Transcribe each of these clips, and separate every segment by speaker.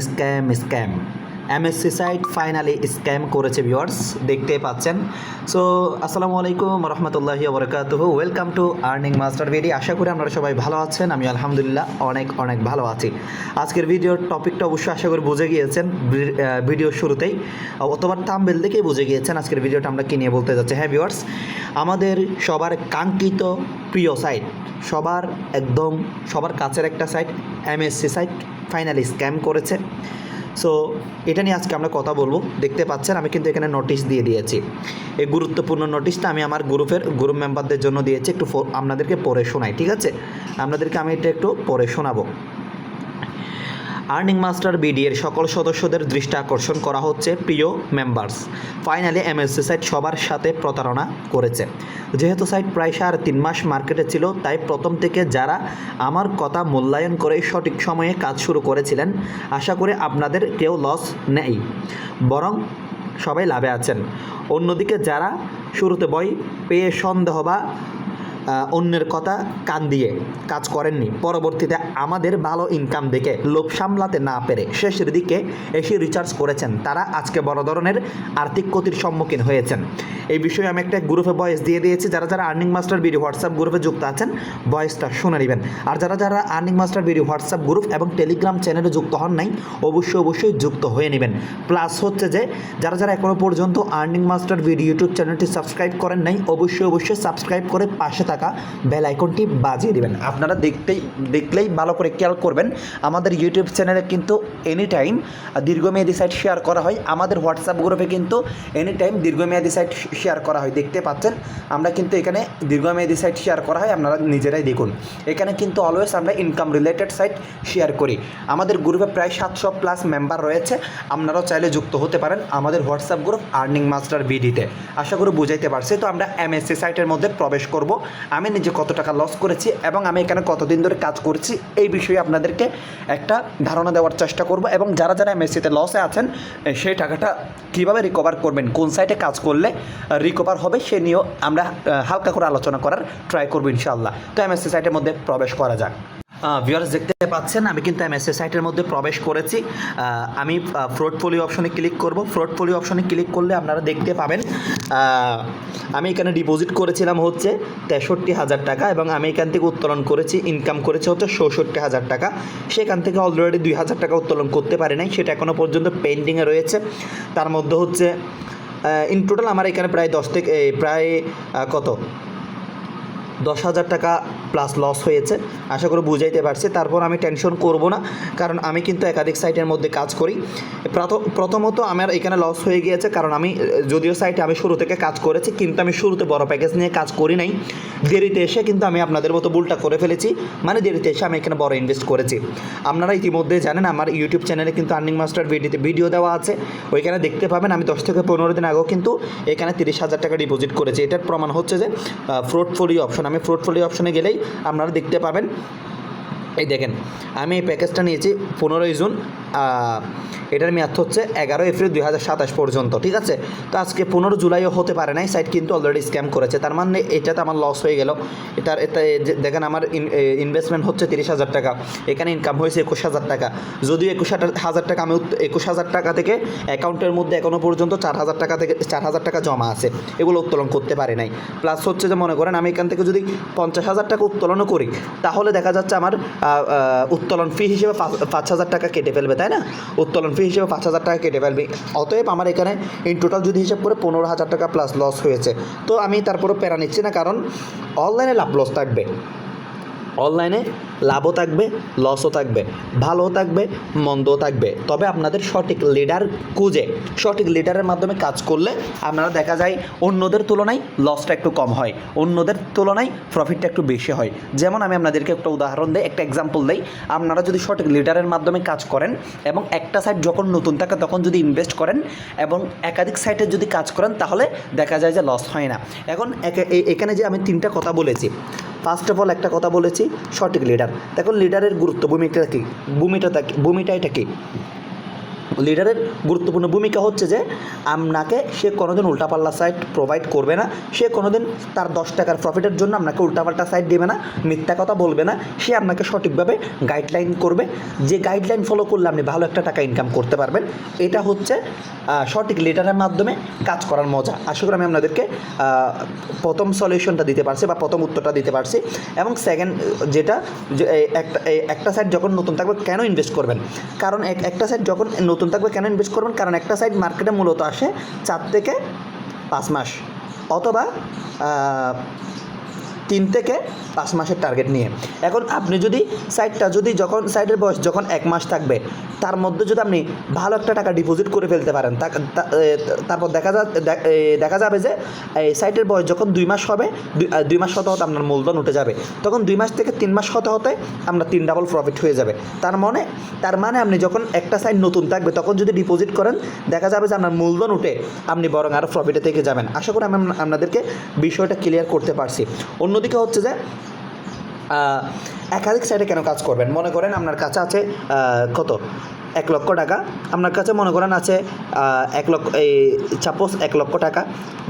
Speaker 1: Scam MSc site finally scam করেছে viewers, দেখতেই পাচ্ছেন। সো আসসালামু আলাইকুম রহমতুল্লাহি ওবরাকাতুহু, welcome to earning master video. আশা করি আপনারা সবাই ভালো আছেন, আমি আলহামদুলিল্লাহ অনেক অনেক ভালো আছি। আজকের ভিডিওর টপিকটা অবশ্যই আশা করি বুঝে গিয়েছেন ভিডিওর শুরুতেই, অথবা থাম্বনেল দেখেই বুঝে গিয়েছেন আজকের ভিডিওটা আমরা কী নিয়ে বলতে যাচ্ছি। হ্যাঁ ভিউয়ার্স, আমাদের সবার কাঙ্ক্ষিত প্রিয় সাইট, সবার কাছের একটা site MSC site finally scam করেছে। সো এটা নিয়ে আজকে আমরা কথা বলবো। দেখতে পাচ্ছেন আমি কিন্তু এখানে নোটিশ দিয়ে দিয়েছি। এই গুরুত্বপূর্ণ নোটিশটা আমি আমার গ্রুপ মেম্বারদের জন্য দিয়েছি। একটু আপনাদেরকে পড়ে শোনাই, ঠিক আছে? আপনাদেরকে আমি এটা একটু পড়ে শোনাবো। আর্নিং মাস্টার বিডিএর সকল সদস্যদের দৃষ্টি আকর্ষণ করা হচ্ছে, প্রিয় মেম্বার্স, ফাইনালি এমএসসি সাইট সবার সাথে প্রতারণা করেছে। যেহেতু সাইট প্রায় 3.5 মাস মার্কেটে ছিল, তাই প্রথম থেকে যারা আমার কথা মূল্যায়ন করে সঠিক সময়ে কাজ শুরু করেছিলেন, আশা করি আপনাদের কেউ লস নেই, বরং সবাই লাভে আছেন। অন্যদিকে যারা শুরুতে ভয় পেয়ে সন্দেহ বা অন্যের কথা কান দিয়ে কাজ করেননি, পরবর্তীতে আমাদের ভালো ইনকাম দেখে লোভ সামলাতে না পেরে শেষের দিকে এসে রিচার্জ করেছেন, তারা আজকে বড় ধরনের আর্থিক ক্ষতির সম্মুখীন হয়েছেন। এই বিষয়ে আমি একটা গ্রুপে ভয়েস দিয়ে দিয়েছি। যারা যারা আর্নিং মাস্টার ভিডিও হোয়াটসঅ্যাপ গ্রুপে যুক্ত আছেন, ভয়েসটা শুনে নেবেন। আর যারা যারা earning master video WhatsApp group এবং টেলিগ্রাম চ্যানেলে যুক্ত হন নাই, অবশ্যই যুক্ত হয়ে নেবেন। প্লাস হচ্ছে যে যারা যারা এখনও পর্যন্ত আর্নিং মাস্টার ভিডিও ইউটিউব চ্যানেলটি সাবস্ক্রাইব করেন নাই, অবশ্যই সাবস্ক্রাইব করে পাশে থাকা বেল আইকনটি বাজিয়ে দিবেন। আপনারা দেখলেই ভালো করে খেয়াল করবেন, আমাদের ইউটিউব চ্যানেলে কিন্তু এনি টাইম দীর্ঘমেয়াদী সাইট শেয়ার করা হয়। আমাদের হোয়াটসঅ্যাপ গ্রুপে কিন্তু এনি টাইম দীর্ঘমেয়াদী সাইট শেয়ার করা হয়। দেখতে পাচ্ছেন আমরা কিন্তু এখানে দীর্ঘমেয়াদী সাইট শেয়ার করা হয়, আপনারা নিজেরাই দেখুন। এখানে কিন্তু অলওয়েজ আমরা ইনকাম রিলেটেড সাইট শেয়ার করি। আমাদের গ্রুপে প্রায় 700+ মেম্বার রয়েছে, আপনারাও চাইলে যুক্ত হতে পারেন আমাদের হোয়াটসঅ্যাপ গ্রুপ আর্নিং মাস্টার ভিডিওতে। আশা করি বুঝাইতে পারছি। তো আমরা এমএসসি সাইটের মধ্যে প্রবেশ করব। আমি নিজে কত টাকা লস করেছি এবং আমি এখানে কতদিন ধরে কাজ করছি, এই বিষয়ে আপনাদেরকে একটা ধারণা দেওয়ার চেষ্টা করব। এবং যারা যারা এমএসসিতে লসে আছেন, সেই টাকাটা কীভাবে রিকভার করবেন, কোন সাইটে কাজ করলে রিকভার হবে, সে নিয়েও আমরা হালকা করে আলোচনা করার ট্রাই করবো ইনশাআল্লাহ। তো এমএসসি সাইটের মধ্যে প্রবেশ করা যাক। ভিউয়ার্স দেখতে পাচ্ছেন আমি কিন্তু এমএসসি সাইটের মধ্যে প্রবেশ করেছি। আমি পোর্টফোলিও অপশনে ক্লিক করব। পোর্টফোলিও অপশনে ক্লিক করলে আপনারা দেখতে পাবেন আমি এখানে ডিপোজিট করেছিলাম হচ্ছে 63,000 টাকা এবং আমি এখান থেকে উত্তোলন করেছি, ইনকাম করেছি হচ্ছে 67,000 টাকা। সেখান থেকে অলরেডি 2,000 টাকা উত্তোলন করতে পারি নাই, সেটা এখনও পর্যন্ত পেন্ডিংয়ে রয়েছে। তার মধ্যে হচ্ছে ইন টোটাল আমার এখানে প্রায় 10,000 টাকা প্লাস লস হয়েছে। আশা করি বুঝাইতে পারছি। তারপর আমি টেনশন করব না, কারণ আমি কিন্তু একাধিক সাইটের মধ্যে কাজ করি। প্রথমত আমার এখানে লস হয়ে গিয়েছে, কারণ আমি যদিও সাইটে আমি শুরু থেকে কাজ করেছি, কিন্তু আমি শুরুতে বড় প্যাকেজ নিয়ে কাজ করি নাই। দেরিতে এসে কিন্তু আমি আপনাদের মতো ভুলটা করে ফেলেছি, মানে দেরিতে এসে আমি এখানে বড় ইনভেস্ট করেছি। আপনারা ইতিমধ্যে জানেন আমার ইউটিউব চ্যানেলে কিন্তু আর্নিং মাস্টার ভিডিও দেওয়া আছে, ওইখানে দেখতে পাবেন আমি 10 থেকে 15 দিন আগেও কিন্তু এখানে 30,000 টাকা ডিপোজিট করেছি। এটার প্রমাণ হচ্ছে যে পোর্টফোলিও অপশন, আমি পোর্টফোলিও অপশনে গেলেই আপনারা দেখতে পাবেন। এই দেখেন আমি এই প্যাকেজটা নিয়েছি 15 জুন, এটার মেয়াদ হচ্ছে 11 এপ্রিল 2027 পর্যন্ত, ঠিক আছে? তো আজকে 15 জুলাইও হতে পারে নাই, সাইট কিন্তু অলরেডি স্ক্যাম করেছে। তার মানে এটাতে আমার লস হয়ে গেল। দেখেন আমার ইনভেস্টমেন্ট হচ্ছে 30,000 টাকা, এখানে ইনকাম হয়েছে 21,000 টাকা। যদিও 21,000 টাকা আমি 21,000 টাকা থেকে অ্যাকাউন্টের মধ্যে এখনও পর্যন্ত 4,000 টাকা জমা আছে, এগুলো উত্তোলন করতে পারে নাই। প্লাস হচ্ছে যে মনে করেন আমি এখান থেকে যদি 50,000 টাকা উত্তোলনও করি, তাহলে দেখা যাচ্ছে আমার উত্তোলন ফি হিসেবে 5,000 টাকা কেটে ফেলবে, তাই না? উত্তোলন ফি হিসেবে 5,000 টাকা কেটে ফেলবে। অতএব আমার এখানে ইন টোটাল যদি হিসাব করে 15,000 টাকা প্লাস লস হয়েছে। তো আমি তারপরে প্যারা নিচ্ছি না, কারণ অনলাইনে লাভ লস থাকবে, অনলাইনে লাভও থাকবে, লসও থাকবে, ভালোও থাকবে, মন্দও থাকবে। তবে আপনাদের সঠিক লিডার খুঁজে সঠিক লিডারের মাধ্যমে কাজ করলে আপনারা দেখা যায় অন্যদের তুলনায় লসটা একটু কম হয়, অন্যদের তুলনায় প্রফিটটা একটু বেশি হয়। যেমন আমি আপনাদেরকে একটা উদাহরণ দিই, একটা এক্সাম্পল দিই। আপনারা যদি সঠিক লিডারের মাধ্যমে কাজ করেন এবং একটা সাইট যখন নতুন থাকে তখন যদি ইনভেস্ট করেন এবং একাধিক সাইটে যদি কাজ করেন, তাহলে দেখা যায় যে লস হয় না। এখন এখানে যে আমি 3টা কথা বলেছি, ফার্স্ট অফ অল একটা কথা বলেছি সঠিক লিডার। দেখুন লিডারের গুরুত্ব, ভূমিটা কি? লিডারের গুরুত্বপূর্ণ ভূমিকা হচ্ছে যে আপনাকে সে কোনোদিন উল্টাপাল্টা সাইট প্রোভাইড করবে না, সে কোনোদিন তার 10 টাকার প্রফিটের জন্য আপনাকে উল্টাপাল্টা সাইট দেবে না, মিথ্যা কথা বলবে না, সে আপনাকে সঠিকভাবে গাইডলাইন করবে, যে গাইডলাইন ফলো করলে আপনি ভালো একটা টাকা ইনকাম করতে পারবেন। এটা হচ্ছে সঠিক লিডারের মাধ্যমে কাজ করার মজা। আশা করি আমি আপনাদেরকে প্রথম সলিউশনটা দিতে পারছি বা প্রথম উত্তরটা দিতে পারছি। এবং সেকেন্ড যেটা, যে একটা সাইট যখন নতুন থাকবে কেন ইনভেস্ট করবেন, কারণ একটা সাইট যখন নতুন থাকবে কেন ইনভেস্ট করবেন, কারণ একটা সাইট মার্কেটে মূলত আসে 4 থেকে 5 মাস অথবা 3 থেকে 5 মাসের টার্গেট নিয়ে। এখন আপনি যদি সাইটের বয়স যখন 1 মাস থাকবে, তার মধ্যে যদি আপনি ভালো একটা টাকা ডিপোজিট করে ফেলতে পারেন, তারপর দেখা যাবে যে এই সাইটের বয়স যখন 2 মাস হবে, 2 মাস হতে আপনার মূলধন উঠে যাবে, তখন 2 মাস থেকে 3 মাস হতে আমরা 3 ডাবল প্রফিট হয়ে যাবে। তার মানে আপনি যখন একটা সাইট নতুন থাকবে তখন যদি ডিপোজিট করেন, দেখা যাবে যে আপনার মূলধন উঠে আপনি বরং আরও প্রফিটে থেকে যাবেন। আশা করি আমি আপনাদেরকে বিষয়টা ক্লিয়ার করতে পারছি। অন্যদিকে হচ্ছে যে একাধিক সাইটে কেন কাজ করবেন। মনে করেন আপনার কাছে আছে কত 1 লক্ষ টাকা, আপনার কাছে মনে করেন আছে 1 লক্ষ টাকা।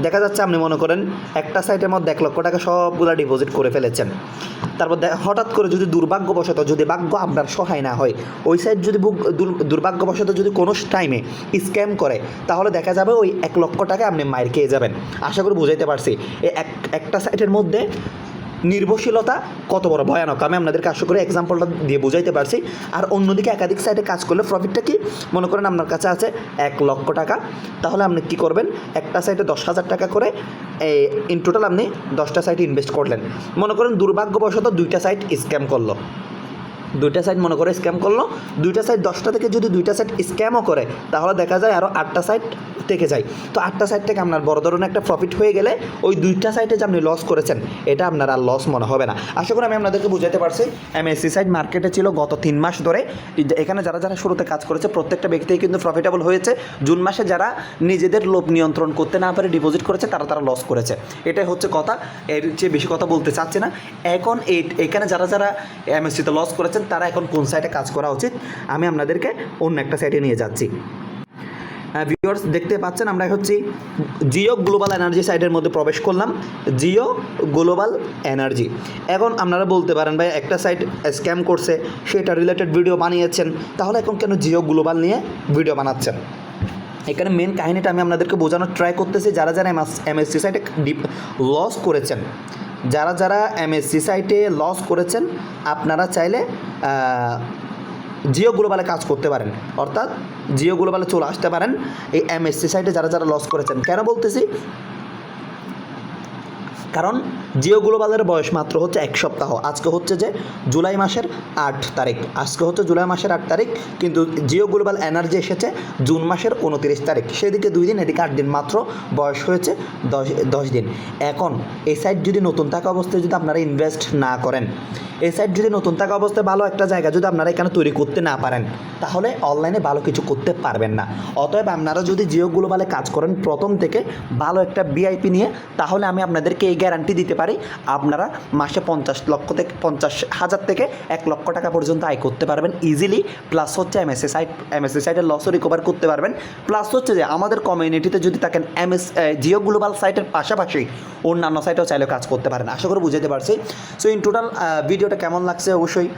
Speaker 1: দেখা যাচ্ছে আপনি মনে করেন একটা সাইটের মধ্যে 1 লক্ষ টাকা সবগুলো ডিপোজিট করে ফেলেছেন। তারপর হঠাৎ করে যদি দুর্ভাগ্যবশত, যদি ভাগ্য আপনার সহায় না হয়, ওই সাইট যদি দুর্ভাগ্যবশত যদি কোনো টাইমে স্ক্যাম করে, তাহলে দেখা যাবে ওই 1 লক্ষ টাকা আপনি মাইর খেয়ে যাবেন। আশা করি বুঝাইতে পারছি এই একটা সাইটের মধ্যে নির্ভরশীলতা কত বড় ভয়ানক, আমি আপনাদেরকে আশা করি এক্সাম্পলটা দিয়ে বুঝাইতে পারছি। আর অন্যদিকে একাধিক সাইটে কাজ করলে প্রফিটটা কি, মনে করেন আপনার কাছে আছে 1 লক্ষ টাকা, তাহলে আপনি কি করবেন, একটা সাইটে 10,000 টাকা করে ইন টোটাল আপনি 10টা সাইটে ইনভেস্ট করলেন। মনে করেন দুর্ভাগ্যবশত 2টা সাইট স্ক্যাম করলো, 2টা সাইট মনে করে স্ক্যাম করলো, 2টা সাইট 10টা থেকে যদি 2টা সাইট স্ক্যামও করে, তাহলে দেখা যায় আরও 8টা সাইট থেকে যায়। তো 8টা সাইট থেকে আপনার বড় ধরনের একটা প্রফিট হয়ে গেলে ওই 2টা সাইটে যে আপনি লস করেছেন, এটা আপনার আর লস মনে হবে না। আশা করি আমি আপনাদেরকে বুঝাতে পারছি। এমএসসি সাইট মার্কেটে ছিল গত 3 মাস ধরে। এখানে যারা শুরুতে কাজ করেছে প্রত্যেকটা ব্যক্তিই কিন্তু প্রফিটেবল হয়েছে। জুন মাসে যারা নিজেদের লোভ নিয়ন্ত্রণ করতে না পারে ডিপোজিট করেছে, তারা লস করেছে। এটাই হচ্ছে কথা, এর চেয়ে বেশি কথা বলতে চাচ্ছি না। এখন এখানে যারা এমএসসিতে লস করেছেন, তারা এখন কোন সাইটে কাজ করা উচিত, আমি আপনাদেরকে অন্য একটা সাইটে নিয়ে যাচ্ছি। ভিউয়ার্স দেখতে পাচ্ছেন, আমরা হচ্ছে জিও গ্লোবাল এনার্জি সাইটের মধ্যে প্রবেশ করলাম। Jio global energy. এখন আপনারা বলতে পারেন ভাই একটা সাইট স্ক্যাম করছে, সেটা রিলেটেড ভিডিও বানিয়েছেন, তাহলে এখন কেন জিও গ্লোবাল নিয়ে ভিডিও বানাচ্ছেন? এখানে মেন কাহিনীটা আমি আপনাদেরকে বোঝানোর ট্রাই করতেছি। যারা এমএসসি সাইটে লস করেছেন, যারা এমএসসি সাইটে লস করেছেন, আপনারা চাইলে জিও গ্লোবালে কাজ করতে পারেন, অর্থাৎ জিও গ্লোবালে চলে আসতে পারেন। এই এমএসসি সাইটে যারা লস করেছেন, কেন বলতেছি, কারণ জিও গ্লোবালের বয়স মাত্র হচ্ছে 1 সপ্তাহ। আজকে হচ্ছে যে জুলাই মাসের 8 তারিখ, কিন্তু জিও গ্লোবাল এনার্জি এসেছে জুন মাসের 29 তারিখ। সেদিকে 2 দিন, এদিকে 8 দিন মাত্র বয়স হয়েছে 10 দিন। এখন এই সাইট যদি নতুন থাকা অবস্থায় যদি আপনারা ইনভেস্ট না করেন, এই সাইট যদি নতুন থাকা অবস্থায় ভালো একটা জায়গা যদি আপনারা এখানে তৈরি করতে না পারেন, তাহলে অনলাইনে ভালো কিছু করতে পারবেন না। অতএব আপনারা যদি জিও গ্লোবালে কাজ করেন প্রথম থেকে ভালো একটা ভিআইপি নিয়ে, তাহলে আমি আপনাদেরকে এই গ্যারান্টি দিতে পারি, আপনারা মাসে 50,000 থেকে 1 লক্ষ টাকা পর্যন্ত আয় করতে পারবেন ইজিলি। প্লাস হচ্ছে এমএসসি সাইটের লসও রিকভার করতে পারবেন। প্লাস হচ্ছে যে আমাদের কমিউনিটিতে যদি থাকেন জিও গ্লোবাল সাইটের পাশাপাশি অন্যান্য সাইটেও চাইলে কাজ করতে পারেন। আশা করি বুঝাতে পারছি। সো ইন টোটাল ভিডিওটা কেমন লাগছে অবশ্যই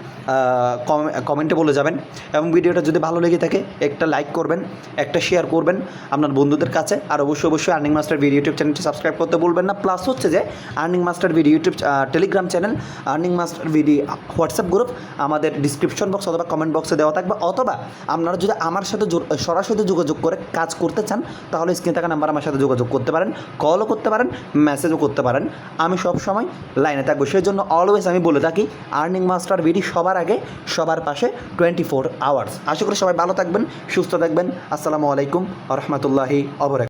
Speaker 1: কমেন্টে বলে যাবেন। এবং ভিডিওটা যদি ভালো লেগে থাকে একটা লাইক করবেন, একটা শেয়ার করবেন আপনার বন্ধুদের কাছে। আর অবশ্যই আর্নিং মাস্টার ভিডিও ইউটিউব চ্যানেলটি সাবস্ক্রাইব করতে ভুলবেন না। প্লাস হচ্ছে যে earning master video YouTube Telegram channel, earning master video WhatsApp group আমাদের ডিসক্রিপশন বক্স অথবা কমেন্ট বক্সে দেওয়া থাকবে। অথবা আপনারা যদি আমার সাথে সরাসরি যোগাযোগ করে কাজ করতে চান, তাহলে স্ক্রিনে থাকা নাম্বার আমার সাথে যোগাযোগ করতে পারেন, কলও করতে পারেন, মেসেজও করতে পারেন। আমি সব সময় লাইনে থাকবো। সেই জন্য অলওয়েজ আমি বলে থাকি আর্নিং মাস্টার ভিডিও সবার আগে, সবার পাশে 24 আওয়ার্স। আশা করি সবাই ভালো থাকবেন, সুস্থ থাকবেন। আসসালামু আলাইকুম ওয়া রাহমাতুল্লাহি ওয়া বারাকাতুহু।